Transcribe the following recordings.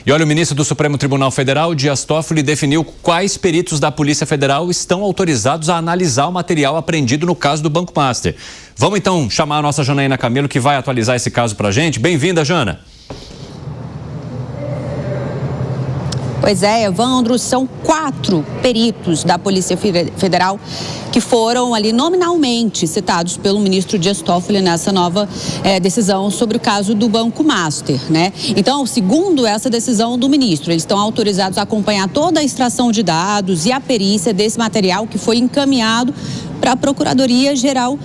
E olha, o ministro do Supremo Tribunal Federal, Dias Toffoli, definiu quais peritos da Polícia Federal estão autorizados a analisar o material apreendido no caso do Banco Master. Vamos então chamar a nossa Janaína Camelo, que vai atualizar esse caso pra gente. Bem-vinda, Jana. Pois é, Evandro, são 4 peritos da Polícia Federal que foram ali nominalmente citados pelo ministro Dias Toffoli nessa nova decisão sobre o caso do Banco Master, né? Então, segundo essa decisão do ministro, eles estão autorizados a acompanhar toda a extração de dados e a perícia desse material que foi encaminhado para a Procuradoria-Geral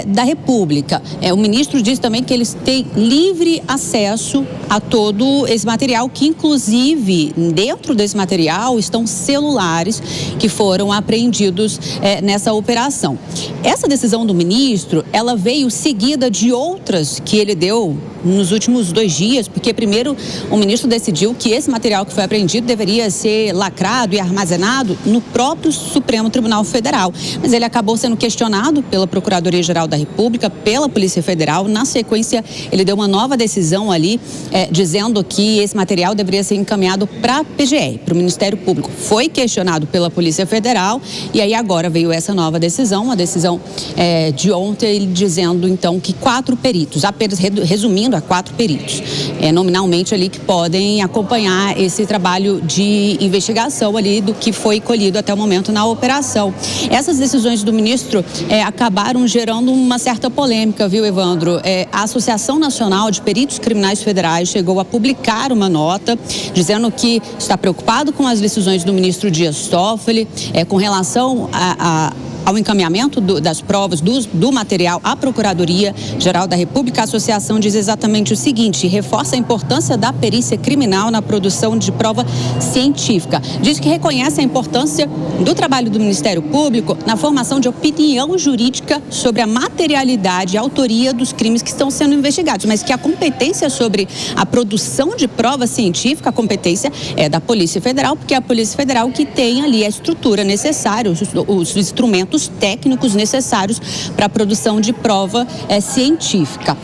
da República. O ministro disse também que eles têm livre acesso a todo esse material, que inclusive dentro desse material estão celulares que foram apreendidos nessa operação. Essa decisão do ministro, ela veio seguida de outras que ele deu nos últimos 2 dias, porque primeiro o ministro decidiu que esse material que foi apreendido deveria ser lacrado e armazenado no próprio Supremo Tribunal Federal. Mas ele acabou sendo questionado pela Procuradoria-Geral da República, pela Polícia Federal. Na sequência, ele deu uma nova decisão ali, dizendo que esse material deveria ser encaminhado para a PGR, para o Ministério Público. Foi questionado pela Polícia Federal e aí agora veio essa nova decisão, uma decisão de ontem, ele dizendo então que 4 peritos, apenas resumindo, a 4 peritos, nominalmente ali, que podem acompanhar esse trabalho de investigação ali do que foi colhido até o momento na operação. Essas decisões do ministro acabaram gerando uma certa polêmica, viu, Evandro? A Associação Nacional de Peritos Criminais Federais chegou a publicar uma nota dizendo que está preocupado com as decisões do ministro Dias Toffoli com relação ao encaminhamento das provas, do material à Procuradoria-Geral da República. A associação diz exatamente o seguinte: reforça a importância da perícia criminal na produção de prova científica. Diz que reconhece a importância do trabalho do Ministério Público na formação de opinião jurídica sobre a materialidade e autoria dos crimes que estão sendo investigados, mas que a competência sobre a produção de prova científica, a competência é da Polícia Federal, porque é a Polícia Federal que tem ali a estrutura necessária, os instrumentos técnicos necessários para a produção de prova científica.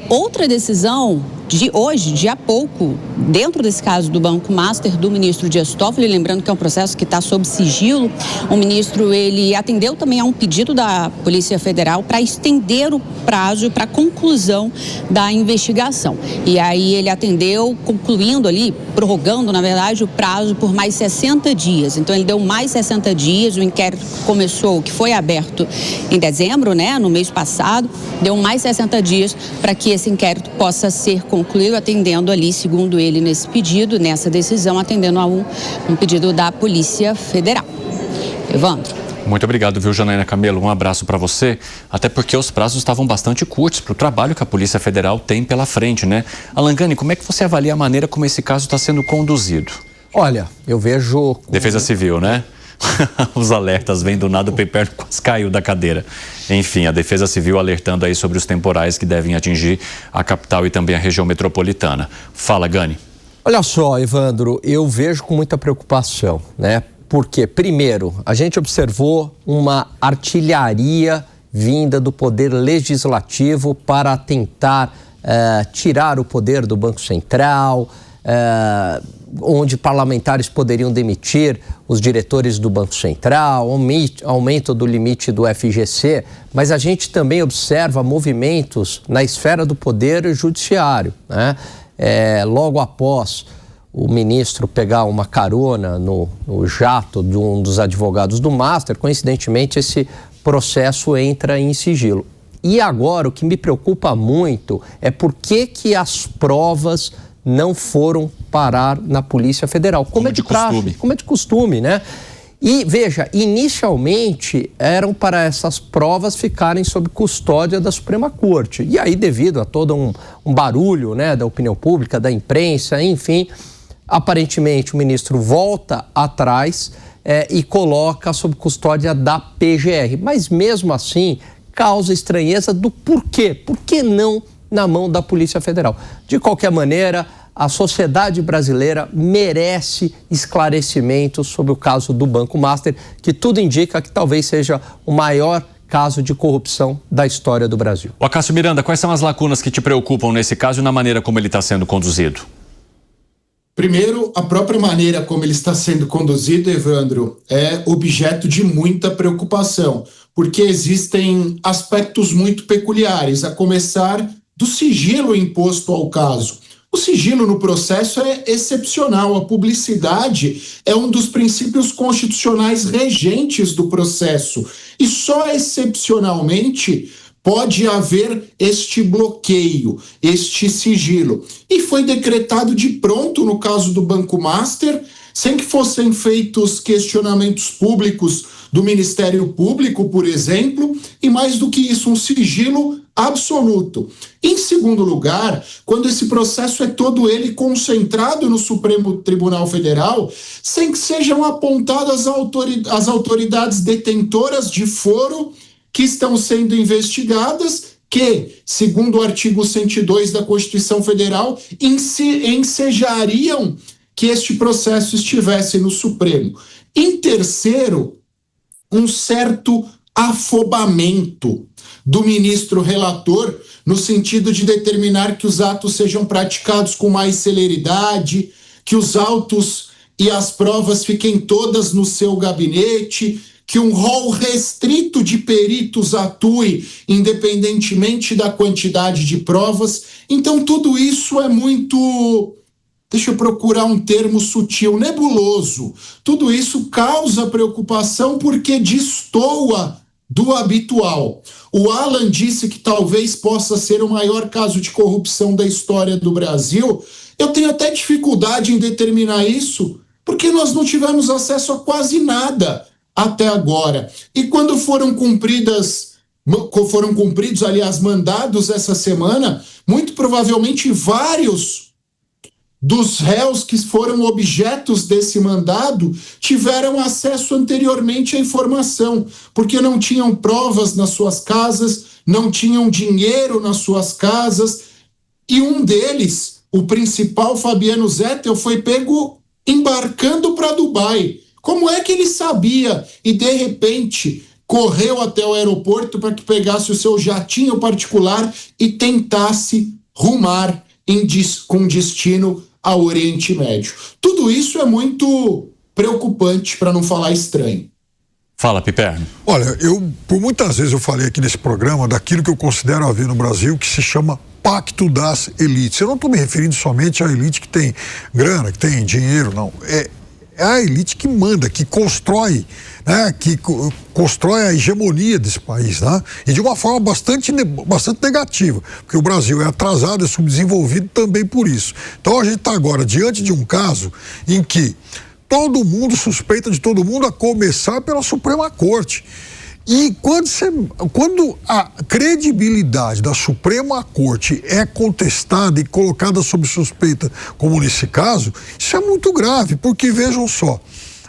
Outra decisão de hoje, de há pouco, dentro desse caso do Banco Master, do ministro Dias Toffoli, lembrando que é um processo que está sob sigilo, o ministro, ele atendeu também a um pedido da Polícia Federal para estender o prazo para a conclusão da investigação. E aí ele atendeu, concluindo ali, prorrogando, na verdade, o prazo por mais 60 dias. Então ele deu mais 60 dias, o inquérito começou, que foi aberto em dezembro, né, no mês passado, deu mais 60 dias para que esse inquérito possa ser concluído, atendendo ali, segundo ele, nesse pedido, nessa decisão, atendendo a um pedido da Polícia Federal. Evandro. Muito obrigado, viu, Janaína Camelo? Um abraço para você, até porque os prazos estavam bastante curtos para o trabalho que a Polícia Federal tem pela frente, né? Alan Gani, como é que você avalia a maneira como esse caso está sendo conduzido? Olha, eu vejo... Defesa Civil, né? Os alertas vêm do nada, o Peperno quase caiu da cadeira. Enfim, a Defesa Civil alertando aí sobre os temporais que devem atingir a capital e também a região metropolitana. Fala, Gani. Olha só, Evandro, eu vejo com muita preocupação, né? Porque, primeiro, a gente observou uma artilharia vinda do Poder Legislativo para tentar tirar o poder do Banco Central, onde parlamentares poderiam demitir os diretores do Banco Central, aumento do limite do FGC, mas a gente também observa movimentos na esfera do Poder Judiciário, né? Logo após o ministro pegar uma carona no jato de um dos advogados do Master, coincidentemente esse processo entra em sigilo. E agora o que me preocupa muito é por que as provas não foram parar na Polícia Federal, como é de praxe, como é de costume, né? E veja, inicialmente eram para essas provas ficarem sob custódia da Suprema Corte. E aí, devido a todo um barulho, né, da opinião pública, da imprensa, enfim, aparentemente o ministro volta atrás e coloca sob custódia da PGR. Mas mesmo assim, causa estranheza do porquê. Por que não na mão da Polícia Federal? De qualquer maneira, a sociedade brasileira merece esclarecimentos sobre o caso do Banco Master, que tudo indica que talvez seja o maior caso de corrupção da história do Brasil. O Acácio Miranda, quais são as lacunas que te preocupam nesse caso e na maneira como ele está sendo conduzido? Primeiro, a própria maneira como ele está sendo conduzido, Evandro, é objeto de muita preocupação, porque existem aspectos muito peculiares, a começar do sigilo imposto ao caso. O sigilo no processo é excepcional, a publicidade é um dos princípios constitucionais regentes do processo, e só excepcionalmente pode haver este bloqueio, este sigilo. E foi decretado de pronto no caso do Banco Master, sem que fossem feitos questionamentos públicos do Ministério Público, por exemplo, e mais do que isso, um sigilo absoluto. Em segundo lugar, quando esse processo é todo ele concentrado no Supremo Tribunal Federal, sem que sejam apontadas as autoridades detentoras de foro que estão sendo investigadas, que, segundo o artigo 102 da Constituição Federal, ensejariam que este processo estivesse no Supremo. Em terceiro, um certo afobamento do ministro relator, no sentido de determinar que os atos sejam praticados com mais celeridade, que os autos e as provas fiquem todas no seu gabinete, que um rol restrito de peritos atue independentemente da quantidade de provas. Então, tudo isso é muito, deixa eu procurar um termo sutil, nebuloso. Tudo isso causa preocupação porque destoa do habitual. O Alan disse que talvez possa ser o maior caso de corrupção da história do Brasil. Eu tenho até dificuldade em determinar isso, porque nós não tivemos acesso a quase nada até agora. E quando foram cumpridos, aliás, mandados essa semana, muito provavelmente vários dos réus que foram objetos desse mandado tiveram acesso anteriormente à informação, porque não tinham provas nas suas casas, não tinham dinheiro nas suas casas, e um deles, o principal, Fabiano Zettel, foi pego embarcando para Dubai. Como é que ele sabia e, de repente, correu até o aeroporto para que pegasse o seu jatinho particular e tentasse rumar com destino ao Oriente Médio? Tudo isso é muito preocupante, para não falar estranho. Fala, Piperno. Olha, por muitas vezes eu falei aqui nesse programa daquilo que eu considero haver no Brasil, que se chama pacto das elites. Eu não estou me referindo somente à elite que tem grana, que tem dinheiro, não. É a elite que manda, que constrói, né, que constrói a hegemonia desse país, né, e de uma forma bastante negativa, porque o Brasil é atrasado, é subdesenvolvido também por isso. Então a gente está agora diante de um caso em que todo mundo suspeita de todo mundo, a começar pela Suprema Corte. E quando a credibilidade da Suprema Corte é contestada e colocada sob suspeita, como nesse caso, isso é muito grave, porque vejam só,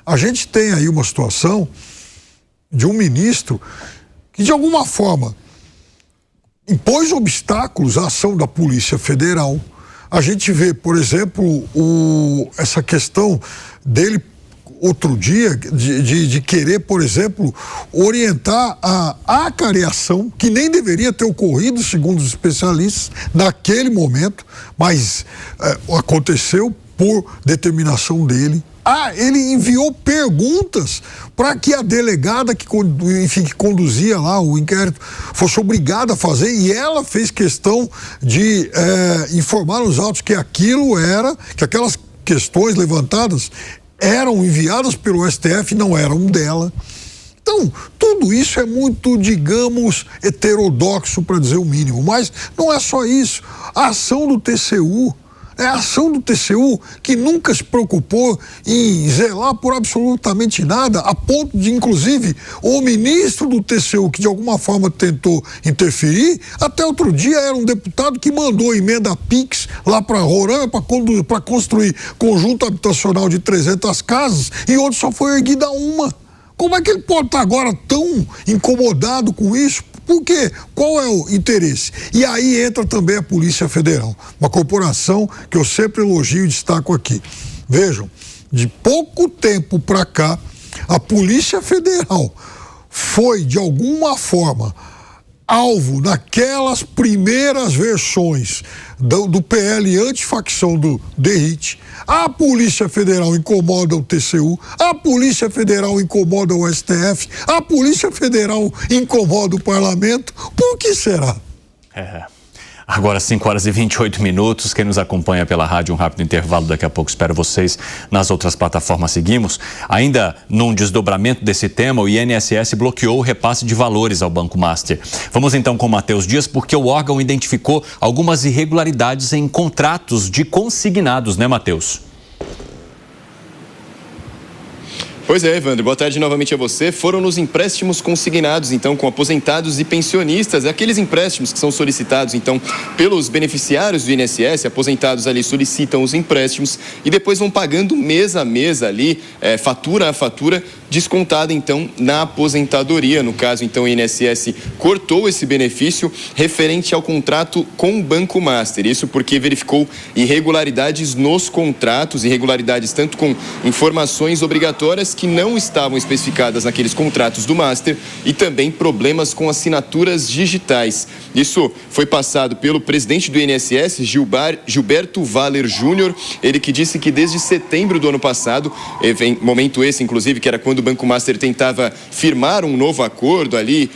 a gente tem aí uma situação de um ministro que de alguma forma impôs obstáculos à ação da Polícia Federal. A gente vê, por exemplo, essa questão dele outro dia, de querer, por exemplo, orientar a acareação, que nem deveria ter ocorrido, segundo os especialistas, naquele momento, mas aconteceu por determinação dele. Ele enviou perguntas para que a delegada que conduzia lá o inquérito fosse obrigada a fazer, e ela fez questão de informar nos autos que que aquelas questões levantadas eram enviadas pelo STF, não eram dela. Então, tudo isso é muito, digamos, heterodoxo, para dizer o mínimo. Mas não é só isso. A ação do TCU, é a ação do TCU que nunca se preocupou em zelar por absolutamente nada, a ponto de, inclusive, o ministro do TCU, que de alguma forma tentou interferir, até outro dia era um deputado que mandou emenda PIX lá para Roraima para construir conjunto habitacional de 300 casas, e onde só foi erguida uma. Como é que ele pode estar agora tão incomodado com isso? Por quê? Qual é o interesse? E aí entra também a Polícia Federal, uma corporação que eu sempre elogio e destaco aqui. Vejam, de pouco tempo para cá, a Polícia Federal foi, de alguma forma, alvo naquelas primeiras versões do PL antifacção do DERIT. A Polícia Federal incomoda o TCU, a Polícia Federal incomoda o STF, a Polícia Federal incomoda o Parlamento. Por que será? Agora 5h28. Quem nos acompanha pela rádio, um rápido intervalo. Daqui a pouco espero vocês nas outras plataformas. Seguimos. Ainda num desdobramento desse tema, o INSS bloqueou o repasse de valores ao Banco Master. Vamos então com o Matheus Dias, porque o órgão identificou algumas irregularidades em contratos de consignados, né, Matheus? Pois é, Evandro, boa tarde novamente a você. Foram nos empréstimos consignados, então, com aposentados e pensionistas, aqueles empréstimos que são solicitados, então, pelos beneficiários do INSS. Aposentados ali solicitam os empréstimos e depois vão pagando mês a mês ali, fatura a fatura, descontada, então, na aposentadoria. No caso, então, o INSS cortou esse benefício referente ao contrato com o Banco Master. Isso porque verificou irregularidades nos contratos, irregularidades tanto com informações obrigatórias que não estavam especificadas naqueles contratos do Master e também problemas com assinaturas digitais. Isso foi passado pelo presidente do INSS, Gilberto Valer Júnior, ele que disse que desde setembro do ano passado, momento esse, inclusive, que era quando o Banco Master tentava firmar um novo acordo ali,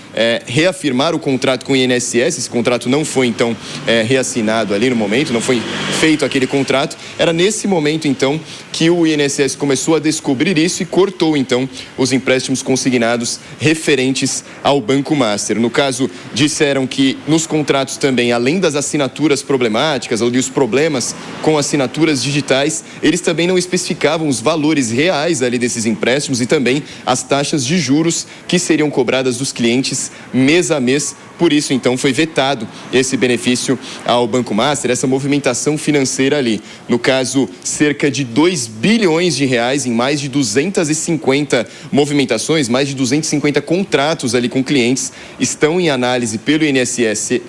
reafirmar o contrato com o INSS, esse contrato não foi, então, reassinado ali no momento, não foi feito aquele contrato. Era nesse momento, então, que o INSS começou a descobrir isso e cortou, então, os empréstimos consignados referentes ao Banco Master. No caso, disseram que nos contratos também, além das assinaturas problemáticas ou dos problemas com assinaturas digitais, eles também não especificavam os valores reais ali desses empréstimos e também as taxas de juros que seriam cobradas dos clientes mês a mês. Por isso, então, foi vetado esse benefício ao Banco Master, essa movimentação financeira ali. No caso, cerca de 2 bilhões de reais em mais de 250 movimentações, mais de 250 contratos ali com clientes estão em análise pelo INSS.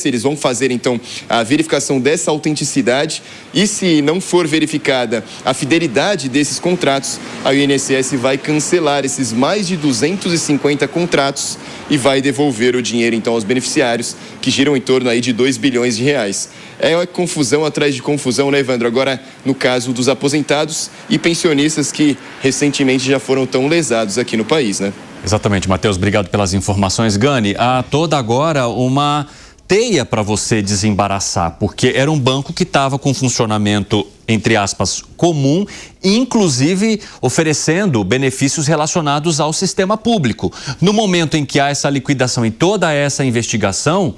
Eles vão fazer, então, a verificação dessa autenticidade e, se não for verificada a fidelidade desses contratos, a INSS vai cancelar esses mais de 250 contratos e vai devolver o dinheiro, então, aos beneficiários, que giram em torno aí de 2 bilhões de reais. É confusão atrás de confusão, né, Evandro? Agora, no caso dos aposentados e pensionistas que recentemente já foram tão lesados aqui no país, né? Exatamente, Matheus, obrigado pelas informações. Gani, há toda agora uma teia para você desembaraçar, porque era um banco que estava com funcionamento, entre aspas, comum, inclusive oferecendo benefícios relacionados ao sistema público. No momento em que há essa liquidação e toda essa investigação,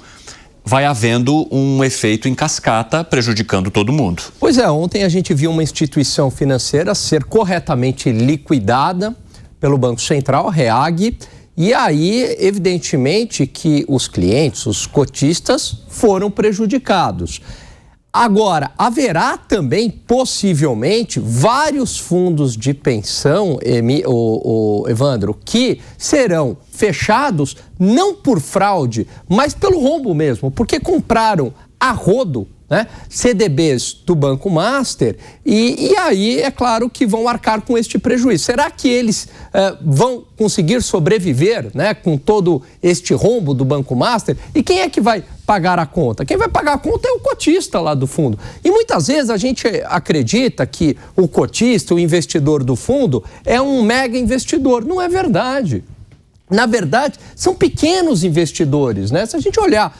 vai havendo um efeito em cascata prejudicando todo mundo. Pois é, ontem a gente viu uma instituição financeira ser corretamente liquidada pelo Banco Central, REAG, e aí, evidentemente, que os clientes, os cotistas, foram prejudicados. Agora, haverá também, possivelmente, vários fundos de pensão, Evandro, que serão fechados não por fraude, mas pelo rombo mesmo, porque compraram a rodo, né, CDBs do Banco Master e aí é claro que vão arcar com este prejuízo. Será que eles vão conseguir sobreviver, né, com todo este rombo do Banco Master? E quem é que vai pagar a conta? Quem vai pagar a conta é o cotista lá do fundo. E muitas vezes a gente acredita que o cotista, o investidor do fundo, é um mega investidor. Não é verdade. Na verdade, são pequenos investidores, né? Se a gente olhar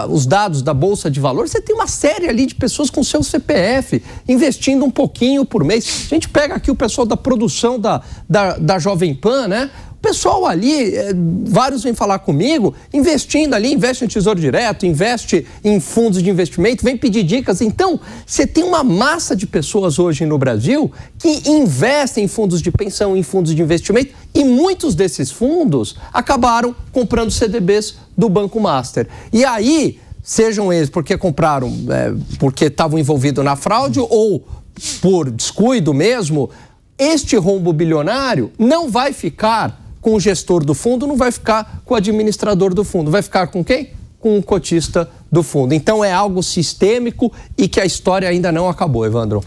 os dados da Bolsa de Valores, você tem uma série ali de pessoas com seu CPF investindo um pouquinho por mês. A gente pega aqui o pessoal da produção da Jovem Pan, né? O pessoal ali, vários vêm falar comigo, investindo ali, investe em Tesouro Direto, investe em fundos de investimento, vem pedir dicas. Então, você tem uma massa de pessoas hoje no Brasil que investem em fundos de pensão, em fundos de investimento, e muitos desses fundos acabaram comprando CDBs do Banco Master. E aí, sejam eles porque compraram, porque estavam envolvidos na fraude ou por descuido mesmo, este rombo bilionário não vai ficar com o gestor do fundo, não vai ficar com o administrador do fundo. Vai ficar com quem? Com o cotista do fundo. Então é algo sistêmico e que a história ainda não acabou, Evandro.